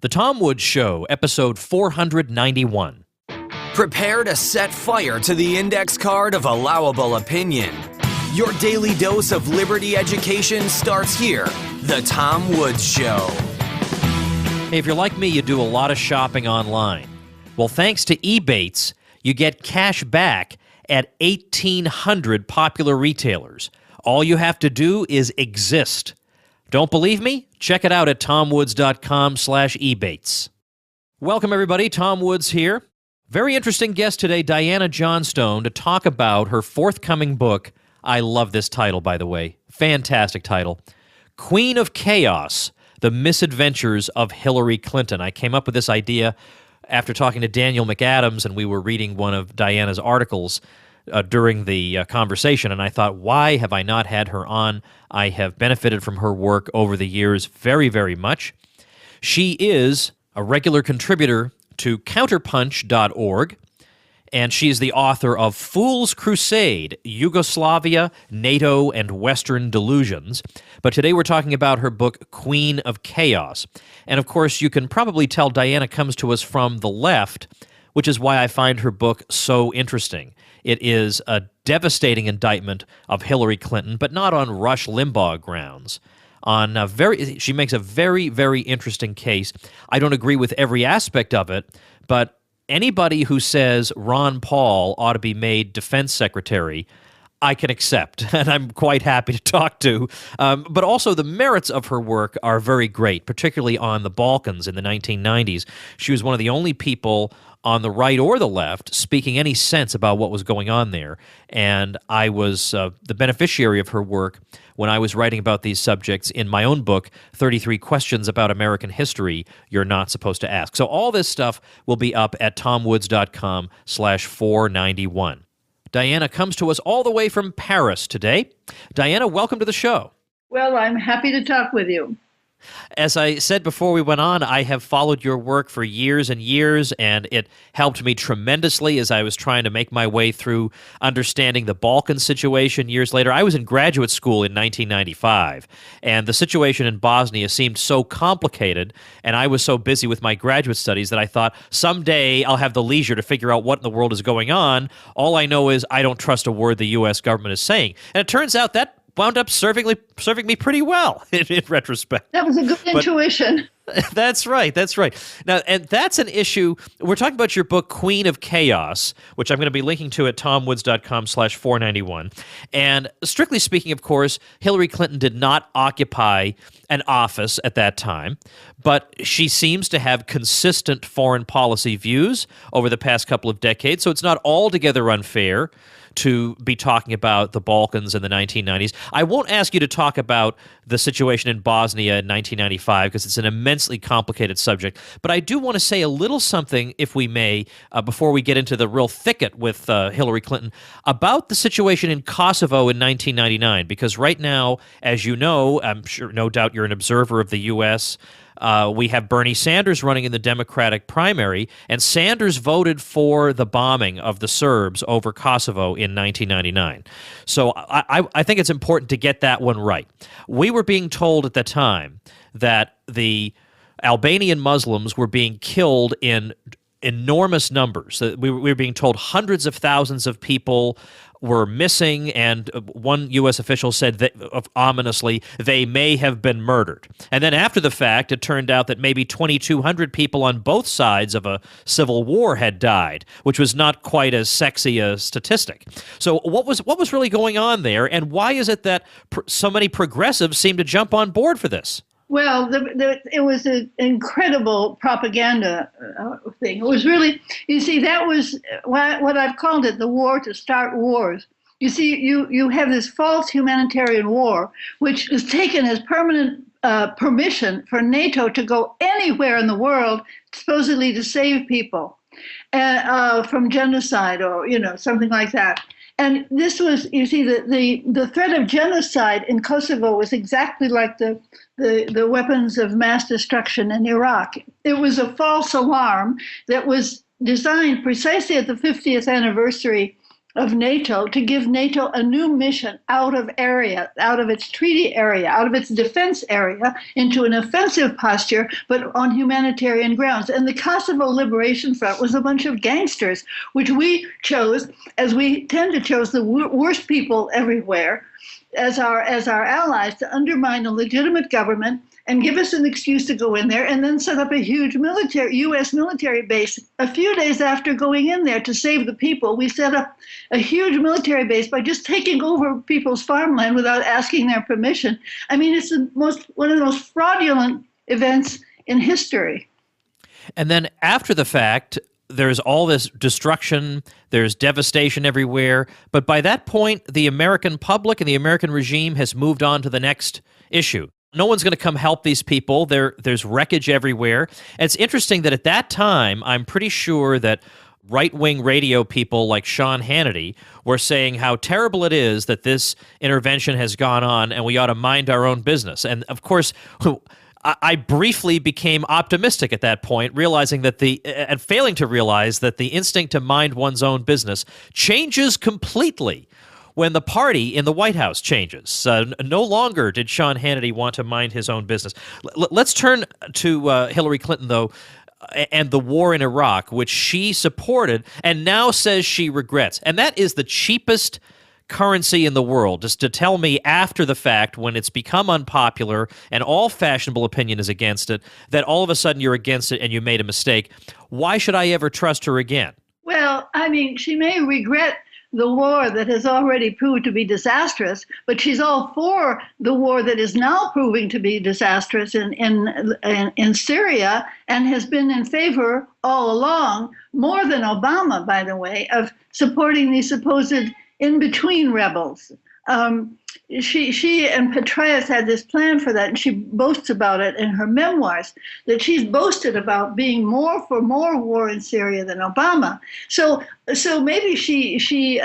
The Tom Woods Show, episode 491. Prepare to set fire to the index card of allowable opinion. Your daily dose of liberty education starts here. The Tom Woods Show. Hey, if you're like me, you do a lot of shopping online. Well, thanks to Ebates, you get cash back at 1,800 popular retailers. All you have to do is exist. Don't believe me? Check it out at tomwoods.com/ebates. Welcome, everybody. Tom Woods here. Very interesting guest today, Diana Johnstone, to talk about her forthcoming book. I love this title, by the way. Fantastic title. Queen of Chaos, The Misadventures of Hillary Clinton. I came up with this idea after talking to Daniel McAdams, and we were reading one of Diana's articles during the conversation, and I thought, why have I not had her on? I have benefited from her work over the years very, very much. She is a regular contributor to counterpunch.org, and she is the author of Fool's Crusade, Yugoslavia, NATO, and Western Delusions. But today we're talking about her book, Queen of Chaos. And of course, you can probably tell Diana comes to us from the left, which is why I find her book so interesting. It is a devastating indictment of Hillary Clinton, but not on Rush Limbaugh grounds. She makes a very, very interesting case. I don't agree with every aspect of it, but anybody who says Ron Paul ought to be made defense secretary, I can accept, and I'm quite happy to talk to. But also the merits of her work are very great, particularly on the Balkans in the 1990s. She was one of the only people on the right or the left speaking any sense about what was going on there. And I was the beneficiary of her work when I was writing about these subjects in my own book, 33 Questions About American History You're Not Supposed to Ask. So all this stuff will be up at tomwoods.com/491. Diana comes to us all the way from Paris today. Diana, welcome to the show. Well, I'm happy to talk with you. As I said before we went on, I have followed your work for years and years, and it helped me tremendously as I was trying to make my way through understanding the Balkan situation years later. I was in graduate school in 1995, and the situation in Bosnia seemed so complicated, and I was so busy with my graduate studies that I thought, someday I'll have the leisure to figure out what in the world is going on. All I know is I don't trust a word the U.S. government is saying. And it turns out that wound up serving me pretty well in retrospect. That was a good intuition. That's right. Now, and that's an issue. We're talking about your book, Queen of Chaos, which I'm going to be linking to at tomwoods.com/491. And strictly speaking, of course, Hillary Clinton did not occupy an office at that time, but she seems to have consistent foreign policy views over the past couple of decades, so it's not altogether unfair to be talking about the Balkans in the 1990s. I won't ask you to talk about the situation in Bosnia in 1995 because it's an immensely complicated subject, but I do want to say a little something, if we may, before we get into the real thicket with Hillary Clinton, about the situation in Kosovo in 1999, because right now, as you know, I'm sure, no doubt you're an observer of the U.S., we have Bernie Sanders running in the Democratic primary, and Sanders voted for the bombing of the Serbs over Kosovo in 1999. So I think it's important to get that one right. We were being told at the time that the Albanian Muslims were being killed in enormous numbers. We were being told hundreds of thousands of people were missing, and one U.S. official said that, ominously, they may have been murdered. And then after the fact, it turned out that maybe 2,200 people on both sides of a civil war had died, which was not quite as sexy a statistic. So what was really going on there, and why is it that so many progressives seem to jump on board for this? Well, it was an incredible propaganda thing. It was really, you see, that was what I've called it, the war to start wars. You see, you have this false humanitarian war, which is taken as permanent permission for NATO to go anywhere in the world, supposedly to save people from genocide or, something like that. And this was, you see, the threat of genocide in Kosovo was exactly like the weapons of mass destruction in Iraq. It was a false alarm that was designed precisely at the 50th anniversary of NATO to give NATO a new mission out of its treaty area, out of its defense area, into an offensive posture, but on humanitarian grounds. And the Kosovo Liberation Front was a bunch of gangsters, which we chose, as we tend to choose the worst people everywhere, as our allies, to undermine a legitimate government and give us an excuse to go in there, and then set up a huge U.S. military base. A few days after going in there to save the people, we set up a huge military base by just taking over people's farmland without asking their permission. I mean, it's one of the most fraudulent events in history. And then after the fact, there's all this destruction, there's devastation everywhere. But by that point, the American public and the American regime has moved on to the next issue. No one's going to come help these people. There's wreckage everywhere. And it's interesting that at that time, I'm pretty sure that right-wing radio people like Sean Hannity were saying how terrible it is that this intervention has gone on and we ought to mind our own business. And of course, I briefly became optimistic at that point, realizing that and failing to realize that the instinct to mind one's own business changes completely when the party in the White House changes. No longer did Sean Hannity want to mind his own business. Let's turn to Hillary Clinton, though, and the war in Iraq, which she supported and now says she regrets. And that is the cheapest currency in the world, just to tell me after the fact, when it's become unpopular and all fashionable opinion is against it, that all of a sudden you're against it and you made a mistake. Why should I ever trust her again? Well, I mean, she may regret the war that has already proved to be disastrous, but she's all for the war that is now proving to be disastrous in Syria, and has been in favor all along, more than Obama, by the way, of supporting these supposed in-between rebels. She and Petraeus had this plan for that, and she boasts about it in her memoirs, that she's boasted about being more for more war in Syria than Obama. So maybe she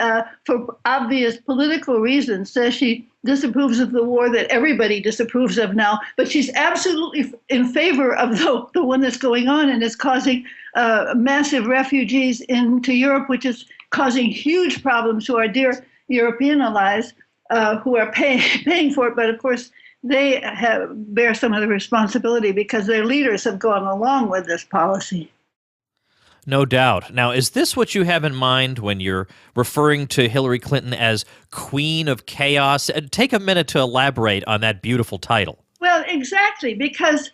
for obvious political reasons, says she disapproves of the war that everybody disapproves of now, but she's absolutely in favor of the one that's going on and is causing massive refugees into Europe, which is causing huge problems to our dear European allies, who are paying for it. But of course, they bear some of the responsibility because their leaders have gone along with this policy. No doubt. Now, is this what you have in mind when you're referring to Hillary Clinton as Queen of Chaos? Take a minute to elaborate on that beautiful title. Well, exactly, because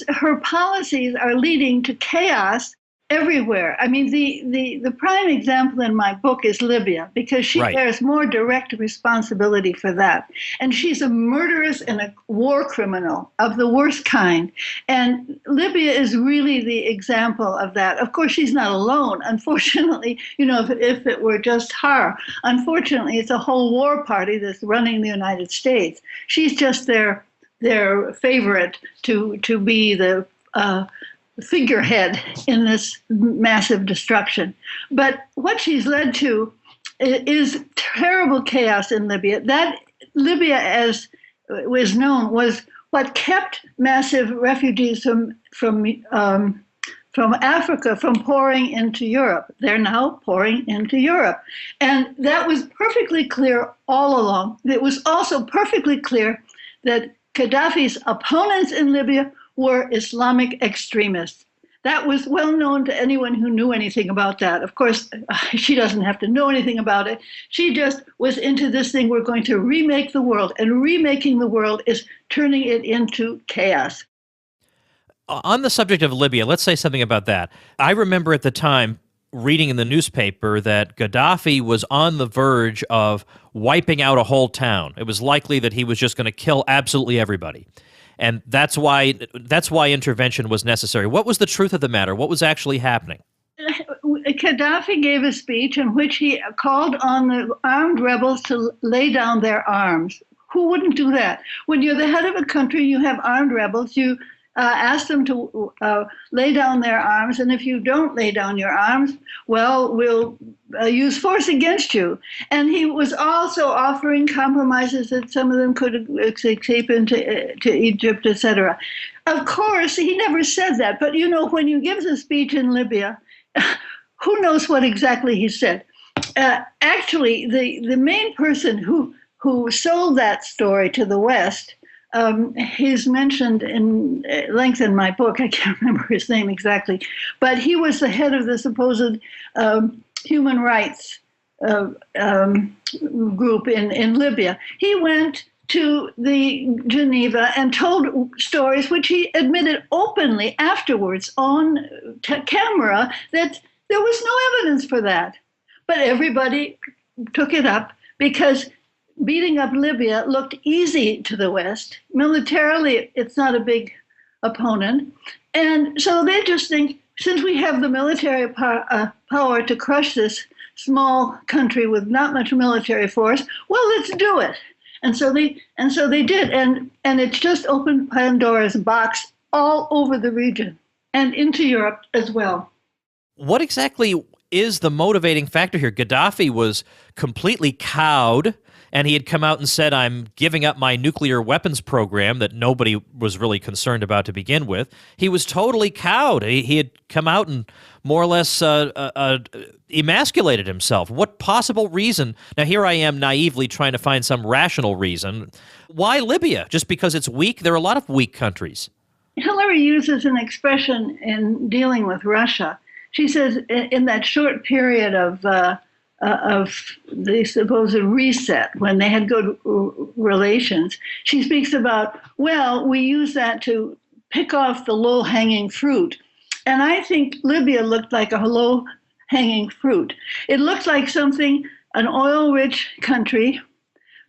her policies are leading to chaos everywhere. I mean, the prime example in my book is Libya, because she bears more direct responsibility for that. And she's a murderess and a war criminal of the worst kind. And Libya is really the example of that. Of course, she's not alone. Unfortunately, if it were just her, unfortunately, it's a whole war party that's running the United States. She's just their favorite to be the figurehead in this massive destruction. But what she's led to is terrible chaos in Libya. That Libya, as was known, was what kept massive refugees from Africa from pouring into Europe. They're now pouring into Europe. And that was perfectly clear all along. It was also perfectly clear that Gaddafi's opponents in Libya were Islamic extremists. That was well known to anyone who knew anything about that. Of course, she doesn't have to know anything about it. She just was into this thing, we're going to remake the world. And remaking the world is turning it into chaos. On the subject of Libya, let's say something about that. I remember at the time reading in the newspaper that Gaddafi was on the verge of wiping out a whole town. It was likely that he was just going to kill absolutely everybody. And that's why intervention was necessary. What was the truth of the matter? What was actually happening? Gaddafi gave a speech in which he called on the armed rebels to lay down their arms. Who wouldn't do that? When you're the head of a country, you have armed rebels, you ask them to lay down their arms, and if you don't lay down your arms, well, we'll use force against you. And he was also offering compromises that some of them could escape to Egypt, etc. Of course, he never said that, but when he gives a speech in Libya, who knows what exactly he said? Actually, the main person who sold that story to the West, he's mentioned in length in my book. I can't remember his name exactly, but he was the head of the supposed human rights group in Libya. He went to the Geneva and told stories which he admitted openly afterwards on camera that there was no evidence for that. But everybody took it up because beating up Libya looked easy to the West. Militarily, it's not a big opponent. And so they just think, since we have the military power to crush this small country with not much military force, well, let's do it. And so they did. And it's just opened Pandora's box all over the region and into Europe as well. What exactly is the motivating factor here? Gaddafi was completely cowed, and he had come out and said, I'm giving up my nuclear weapons program that nobody was really concerned about to begin with. He was totally cowed. He had come out and more or less emasculated himself. What possible reason? Now, here I am naively trying to find some rational reason. Why Libya? Just because it's weak? There are a lot of weak countries. Hillary uses an expression in dealing with Russia. She says in that short period of the supposed reset, when they had good relations, she speaks about, well, we use that to pick off the low-hanging fruit. And I think Libya looked like a low-hanging fruit. It looked like something, an oil-rich country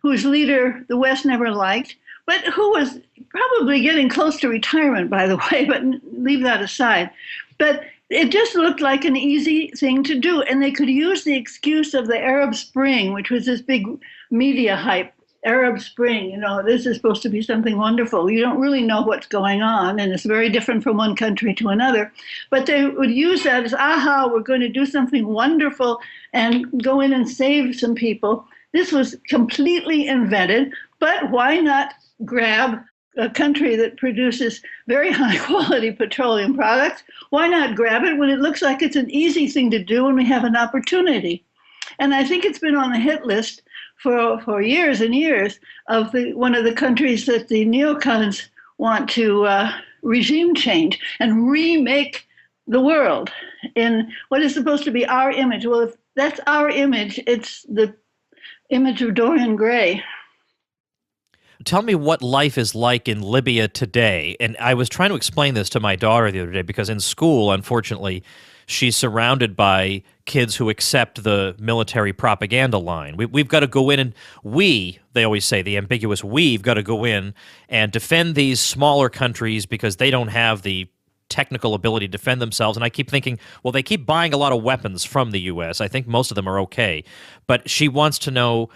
whose leader the West never liked, but who was probably getting close to retirement, by the way, but leave that aside. But it just looked like an easy thing to do. And they could use the excuse of the Arab Spring, which was this big media hype. Arab Spring, this is supposed to be something wonderful. You don't really know what's going on, and it's very different from one country to another. But they would use that as, aha, we're going to do something wonderful and go in and save some people. This was completely invented, but why not grab a country that produces very high quality petroleum products? Why not grab it when it looks like it's an easy thing to do when we have an opportunity? And I think it's been on the hit list for years and years of one of the countries that the neocons want to regime change and remake the world in what is supposed to be our image. Well, if that's our image, it's the image of Dorian Gray. Tell me what life is like in Libya today. And I was trying to explain this to my daughter the other day because in school, unfortunately, she's surrounded by kids who accept the military propaganda line. We've got to go in and they always say the ambiguous we've got to go in and defend these smaller countries because they don't have the technical ability to defend themselves. And I keep thinking, well, they keep buying a lot of weapons from the U.S. I think most of them are okay. But she wants to know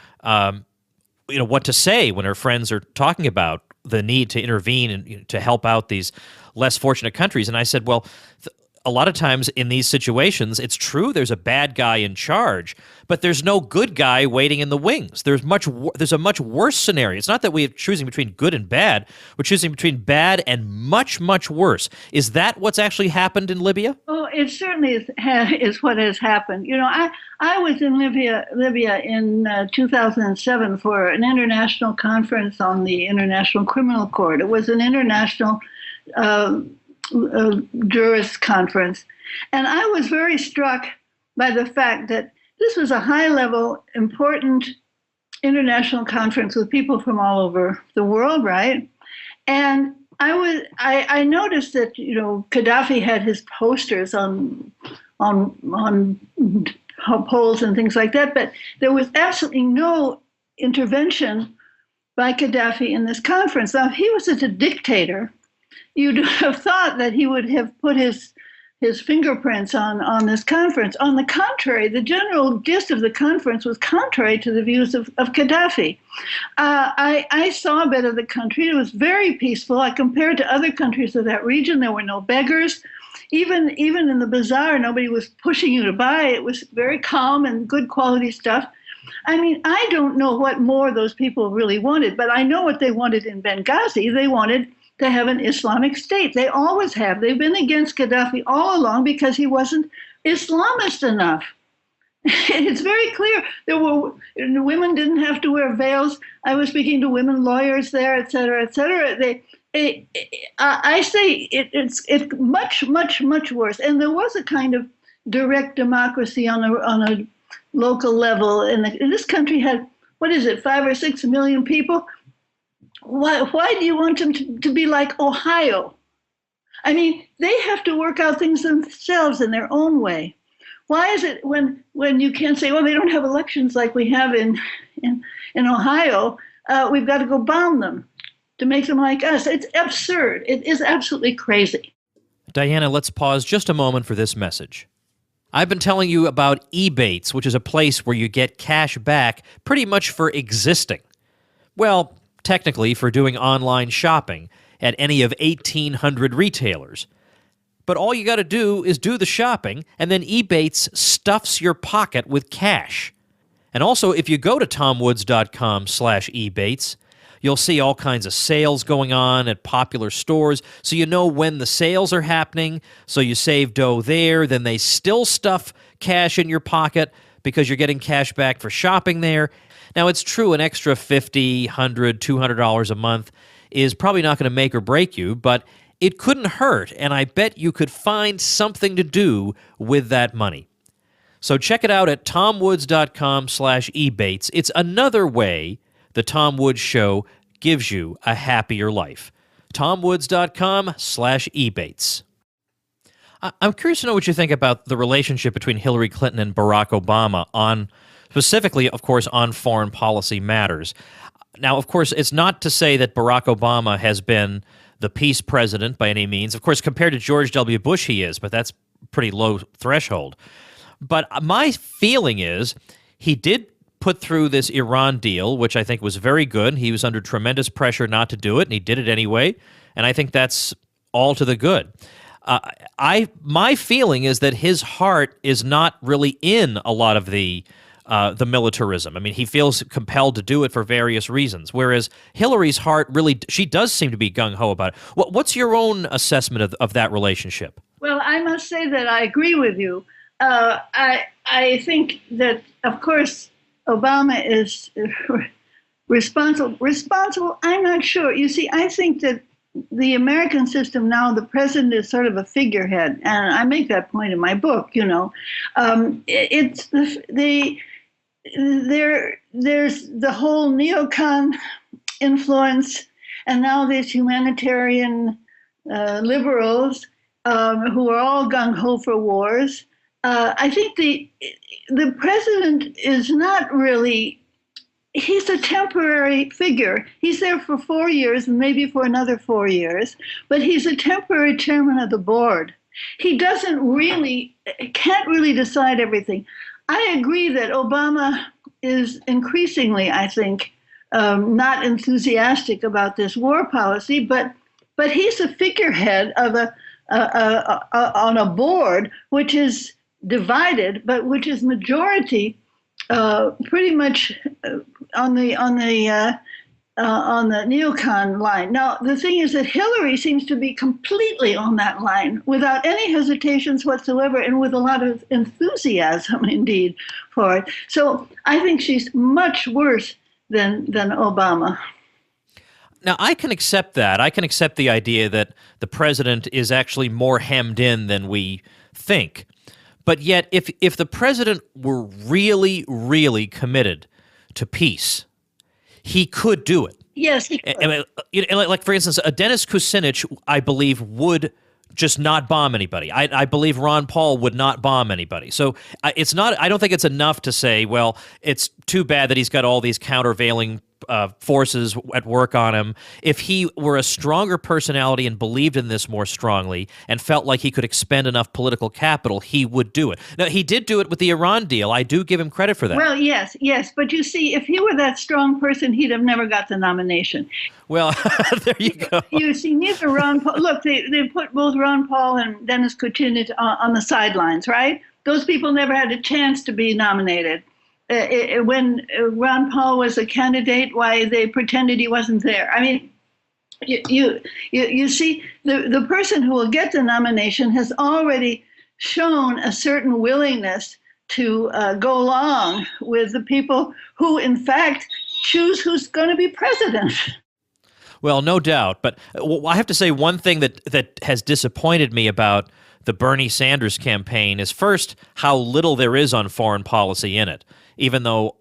what to say when her friends are talking about the need to intervene and to help out these less fortunate countries. And I said, well, a lot of times in these situations, it's true there's a bad guy in charge, but there's no good guy waiting in the wings. There's a much worse scenario. It's not that we're choosing between good and bad. We're choosing between bad and much, much worse. Is that what's actually happened in Libya? Oh, it certainly is what has happened. I was in Libya in 2007 for an international conference on the International Criminal Court. It was an international jurist conference. And I was very struck by the fact that this was a high-level, important international conference with people from all over the world, right? And I noticed that Gaddafi had his posters on poles and things like that, but there was absolutely no intervention by Gaddafi in this conference. Now, if he was such a dictator, you'd have thought that he would have put his fingerprints on this conference. On the contrary, the general gist of the conference was contrary to the views of Gaddafi. I saw a bit of the country. It was very peaceful. I compared to other countries of that region. There were no beggars. Even in the bazaar, nobody was pushing you to buy. It was very calm and good quality stuff. I mean, I don't know what more those people really wanted, but I know what they wanted in Benghazi. They wanted to have an Islamic state. They always have. They've been against Gaddafi all along because he wasn't Islamist enough. It's very clear. Women didn't have to wear veils. I was speaking to women lawyers there, et cetera, et cetera. I say it's much, much, much worse. And there was a kind of direct democracy on a local level. And this country had, what is it, 5 or 6 million people? Why do you want them to be like Ohio? I mean, they have to work out things themselves in their own way. Why is it when you can't say, well, they don't have elections like we have in Ohio, we've got to go bomb them to make them like us? It's absurd. It is absolutely crazy. Diana, let's pause just a moment for this message. I've been telling you about Ebates, which is a place where you get cash back pretty much for existing. Well, technically for doing online shopping at any of 1,800 retailers. But all you got to do is do the shopping, and then Ebates stuffs your pocket with cash. And also, if you go to tomwoods.com/Ebates, you'll see all kinds of sales going on at popular stores, so you know when the sales are happening, so you save dough there, then they still stuff cash in your pocket because you're getting cash back for shopping there. Now, it's true, an extra $50, $100, $200 a month is probably not going to make or break you, but it couldn't hurt, and I bet you could find something to do with that money. So check it out at tomwoods.com/Ebates. It's another way the Tom Woods Show gives you a happier life. tomwoods.com/Ebates. I'm curious to know what you think about the relationship between Hillary Clinton and Barack Obama specifically, of course, on foreign policy matters. Now, of course, it's not to say that Barack Obama has been the peace president by any means. Of course, compared to George W. Bush, he is, but that's pretty low threshold. But my feeling is he did put through this Iran deal, which I think was very good. He was under tremendous pressure not to do it, and he did it anyway. And I think that's all to the good. My feeling is that his heart is not really in a lot of the militarism. I mean, he feels compelled to do it for various reasons, whereas Hillary's heart really, she does seem to be gung-ho about it. What's your own assessment of that relationship? Well, I must say that I agree with you. I think that, of course, Obama is responsible. I'm not sure. You see, I think that the American system now, the president is sort of a figurehead, and I make that point in my book. There's the whole neocon influence, and now these humanitarian liberals who are all gung-ho for wars. I think the president is not really, he's a temporary figure. He's there for 4 years and maybe for another 4 years, but he's a temporary chairman of the board. He can't really decide everything. I agree that Obama is increasingly, I think, not enthusiastic about this war policy, but he's a figurehead of on a board which is divided, but which is majority pretty much on the neocon line. Now, the thing is that Hillary seems to be completely on that line without any hesitations whatsoever and with a lot of enthusiasm, indeed, for it. So I think she's much worse than Obama. Now, I can accept that. I can accept the idea that the president is actually more hemmed in than we think. But yet, if the president were really, really committed to peace, he could do it. Yes, he could. Like, for instance, Dennis Kucinich, I believe, would just not bomb anybody. I believe Ron Paul would not bomb anybody. So it's not. I don't think it's enough to say, well, it's too bad that he's got all these countervailing forces at work on him. If he were a stronger personality and believed in this more strongly and felt like he could expend enough political capital, he would do it. Now, he did do it with the Iran deal. I do give him credit for that. Well, yes. But you see, if he were that strong person, he'd have never got the nomination. Well, there you go. You see, neither Ron Paul, look, they put both Ron Paul and Dennis Kucinich on the sidelines, right? Those people never had a chance to be nominated. When Ron Paul was a candidate, why they pretended he wasn't there. I mean, you see, the person who will get the nomination has already shown a certain willingness go along with the people who, in fact, choose who's going to be president. Well, no doubt. But I have to say one thing that has disappointed me about the Bernie Sanders campaign is, first, how little there is on foreign policy in it, even though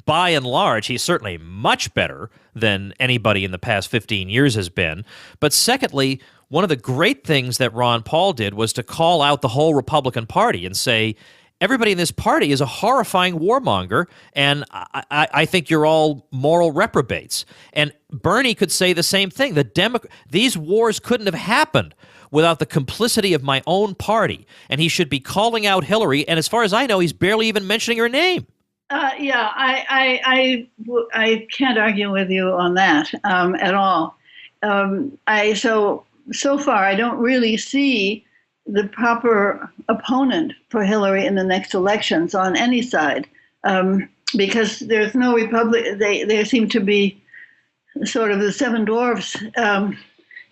by and large he's certainly much better than anybody in the past 15 years has been. But secondly, one of the great things that Ron Paul did was to call out the whole Republican Party and say, everybody in this party is a horrifying warmonger, and I think you're all moral reprobates. And Bernie could say the same thing. These wars couldn't have happened without the complicity of my own party, and he should be calling out Hillary, and as far as I know, he's barely even mentioning her name. Yeah, I can't argue with you on that at all. So far, I don't really see the proper opponent for Hillary in the next elections on any side, because there's no Republic. They seem to be sort of the seven dwarfs,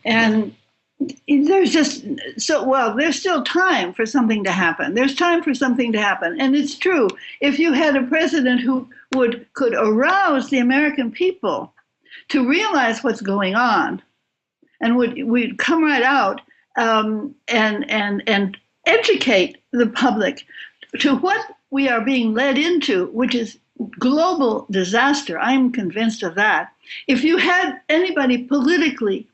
and there's just there's still time for something to happen. There's time for something to happen, and it's true. If you had a president who could arouse the American people to realize what's going on, and would come right out and educate the public to what we are being led into, which is global disaster. I'm convinced of that. If you had anybody politically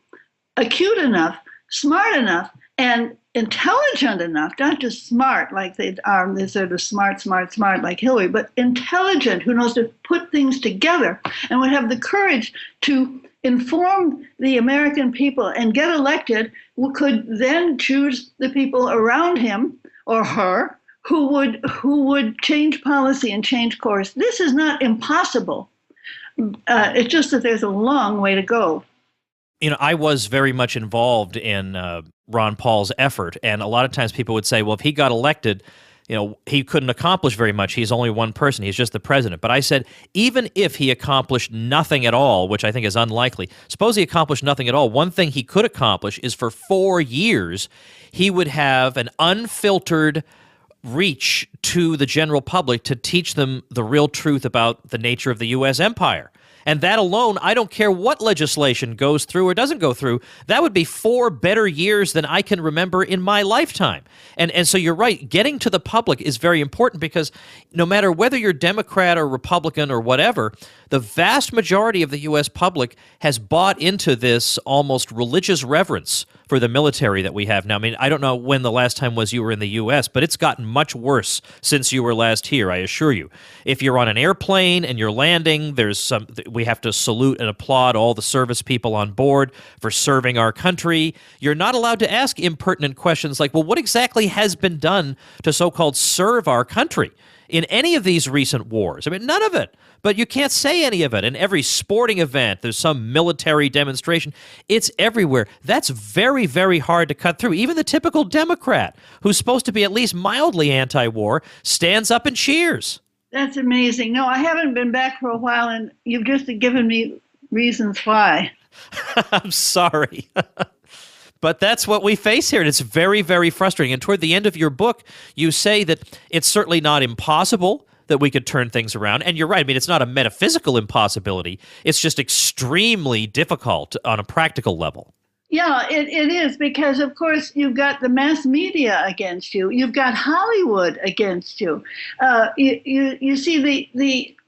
acute enough, smart enough, and intelligent enough, not just smart like they are, they're sort of smart like Hillary, but intelligent, who knows to put things together and would have the courage to inform the American people and get elected, could then choose the people around him or her who would change policy and change course. This is not impossible. It's just that there's a long way to go. I was very much involved in Ron Paul's effort, and a lot of times people would say, well, if he got elected, he couldn't accomplish very much. He's only one person. He's just the president. But I said, even if he accomplished nothing at all, which I think is unlikely, suppose he accomplished nothing at all, one thing he could accomplish is for 4 years, he would have an unfiltered reach to the general public to teach them the real truth about the nature of the U.S. empire. And that alone, I don't care what legislation goes through or doesn't go through, that would be 4 better years than I can remember in my lifetime. And so you're right, getting to the public is very important, because no matter whether you're Democrat or Republican or whatever, the vast majority of the U.S. public has bought into this almost religious reverence for the military that we have now. I mean, I don't know when the last time was you were in the U.S., but it's gotten much worse since you were last here, I assure you. If you're on an airplane and you're landing, we have to salute and applaud all the service people on board for serving our country. You're not allowed to ask impertinent questions like, well, what exactly has been done to so-called serve our country in any of these recent wars? I mean, none of it. But you can't say any of it. In every sporting event, there's some military demonstration. It's everywhere. That's very, very hard to cut through. Even the typical Democrat, who's supposed to be at least mildly anti-war, stands up and cheers. That's amazing. No, I haven't been back for a while, and you've just given me reasons why. I'm sorry. But that's what we face here, and it's very, very frustrating. And toward the end of your book, you say that it's certainly not impossible that we could turn things around. And you're right. I mean, it's not a metaphysical impossibility. It's just extremely difficult on a practical level. Yeah, it is, because, of course, you've got the mass media against you. You've got Hollywood against you. You see,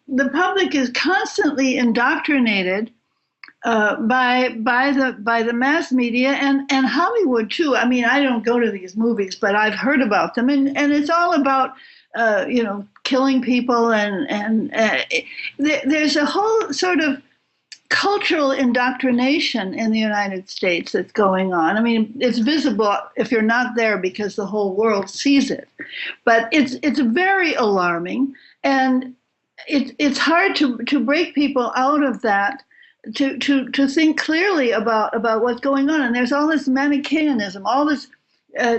the public is constantly indoctrinated by the mass media and Hollywood too. I mean, I don't go to these movies, but I've heard about them, and it's all about killing people, and there's a whole sort of cultural indoctrination in the United States that's going on. I mean, it's visible if you're not there because the whole world sees it, but it's very alarming, and it's hard to break people out of that. To think clearly about what's going on. And there's all this Manichaeanism, all this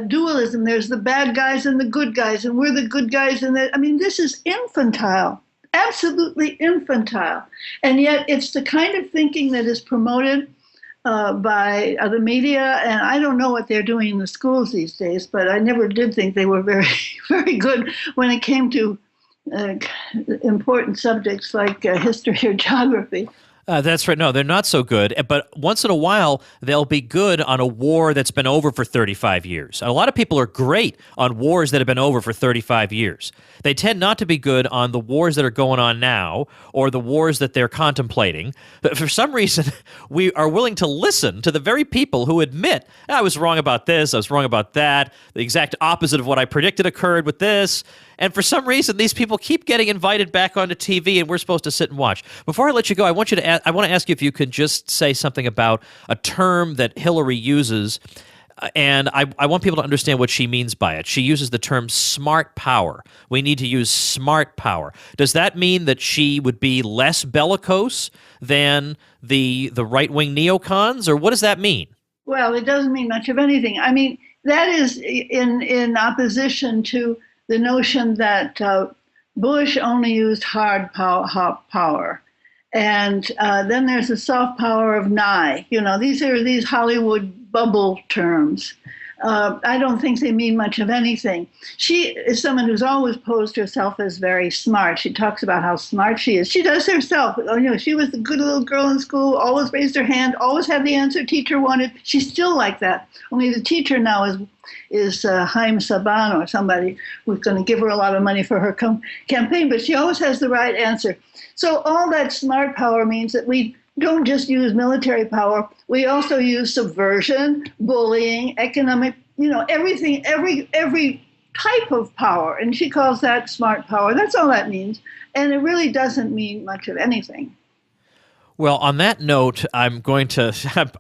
dualism. There's the bad guys and the good guys, and we're the good guys. And I mean, this is infantile, absolutely infantile. And yet it's the kind of thinking that is promoted by the media, and I don't know what they're doing in the schools these days, but I never did think they were very, very good when it came to important subjects like history or geography. That's right. No, they're not so good. But once in a while, they'll be good on a war that's been over for 35 years. A lot of people are great on wars that have been over for 35 years. They tend not to be good on the wars that are going on now or the wars that they're contemplating. But for some reason, we are willing to listen to the very people who admit, I was wrong about this, I was wrong about that, the exact opposite of what I predicted occurred with this. And for some reason, these people keep getting invited back onto TV, and we're supposed to sit and watch. Before I let you go, I want to ask you if you could just say something about a term that Hillary uses, and I want people to understand what she means by it. She uses the term smart power. We need to use smart power. Does that mean that she would be less bellicose than the right-wing neocons, or what does that mean? Well, it doesn't mean much of anything. I mean, that is in opposition to the notion that Bush only used hard power. And then there's the soft power of nye. These are these Hollywood bubble terms. I don't think they mean much of anything. She is someone who's always posed herself as very smart. She talks about how smart she is. She does herself. She was the good little girl in school, always raised her hand, always had the answer teacher wanted. She's still like that. Only the teacher now is Haim Saban or somebody who's going to give her a lot of money for her campaign, but she always has the right answer. So all that smart power means that we don't just use military power. We also use subversion, bullying, economic, everything, every type of power. And she calls that smart power. That's all that means. And it really doesn't mean much of anything. Well, on that note, I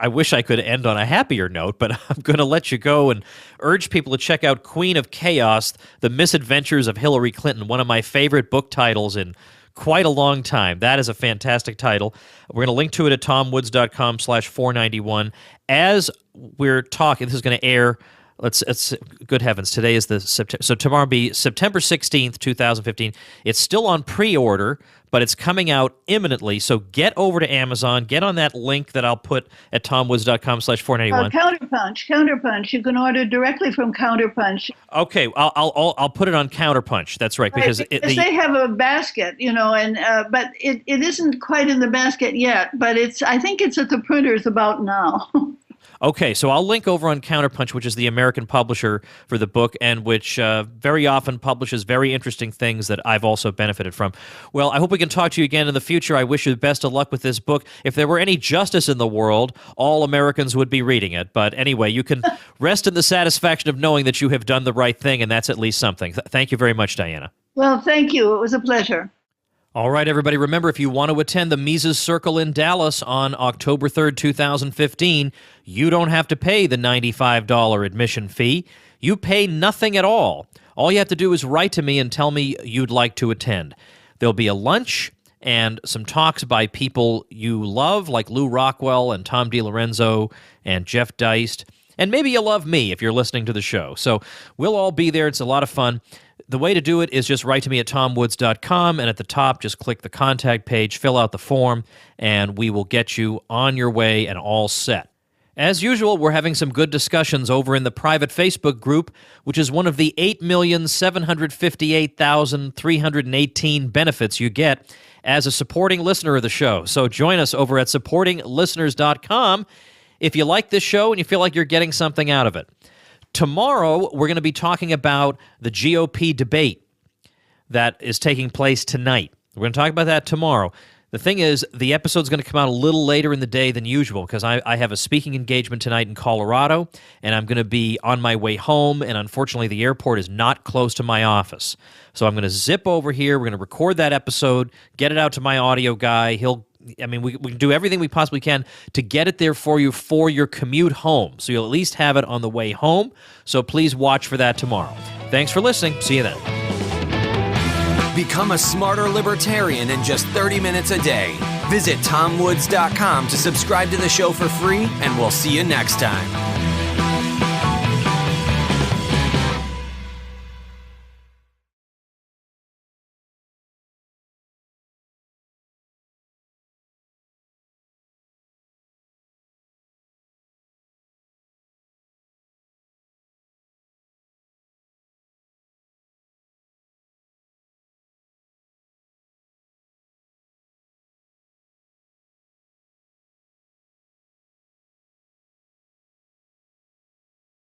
wish I could end on a happier note, but I'm going to let you go and urge people to check out Queen of Chaos, The Misadventures of Hillary Clinton, one of my favorite book titles in quite a long time. That is a fantastic title. We're going to link to it at tomwoods.com/491. As we're talking, this is going to air, it's good heavens, today is so tomorrow will be September 16th, 2015. It's still on pre-order, but it's coming out imminently. So get over to Amazon, get on that link that I'll put at tomwoods.com/491. Counterpunch. You can order directly from Counterpunch. Okay, I'll put it on Counterpunch. That's right, because they have a basket, but it isn't quite in the basket yet. But I think it's at the printers about now. Okay, so I'll link over on Counterpunch, which is the American publisher for the book, and which very often publishes very interesting things that I've also benefited from. Well, I hope we can talk to you again in the future. I wish you the best of luck with this book. If there were any justice in the world, all Americans would be reading it. But anyway, you can rest in the satisfaction of knowing that you have done the right thing, and that's at least something. Thank you very much, Diana. Well, thank you. It was a pleasure. All right, everybody, remember, if you want to attend the Mises Circle in Dallas on October 3rd, 2015, you don't have to pay the $95 admission fee. You pay nothing at all. All you have to do is write to me and tell me you'd like to attend. There'll be a lunch and some talks by people you love, like Lou Rockwell and Tom DiLorenzo and Jeff Deist. And maybe you love me if you're listening to the show. So we'll all be there. It's a lot of fun. The way to do it is just write to me at tomwoods.com, and at the top, just click the contact page, fill out the form, and we will get you on your way and all set. As usual, we're having some good discussions over in the private Facebook group, which is one of the 8,758,318 benefits you get as a supporting listener of the show. So join us over at supportinglisteners.com if you like this show and you feel like you're getting something out of it. Tomorrow, we're going to be talking about the GOP debate that is taking place tonight. We're going to talk about that tomorrow. The thing is, the episode's going to come out a little later in the day than usual because I have a speaking engagement tonight in Colorado, and I'm going to be on my way home, and unfortunately, the airport is not close to my office. So I'm going to zip over here. We're going to record that episode, get it out to my audio guy. We can do everything we possibly can to get it there for you for your commute home. So you'll at least have it on the way home. So please watch for that tomorrow. Thanks for listening. See you then. Become a smarter libertarian in just 30 minutes a day. Visit tomwoods.com to subscribe to the show for free, and we'll see you next time.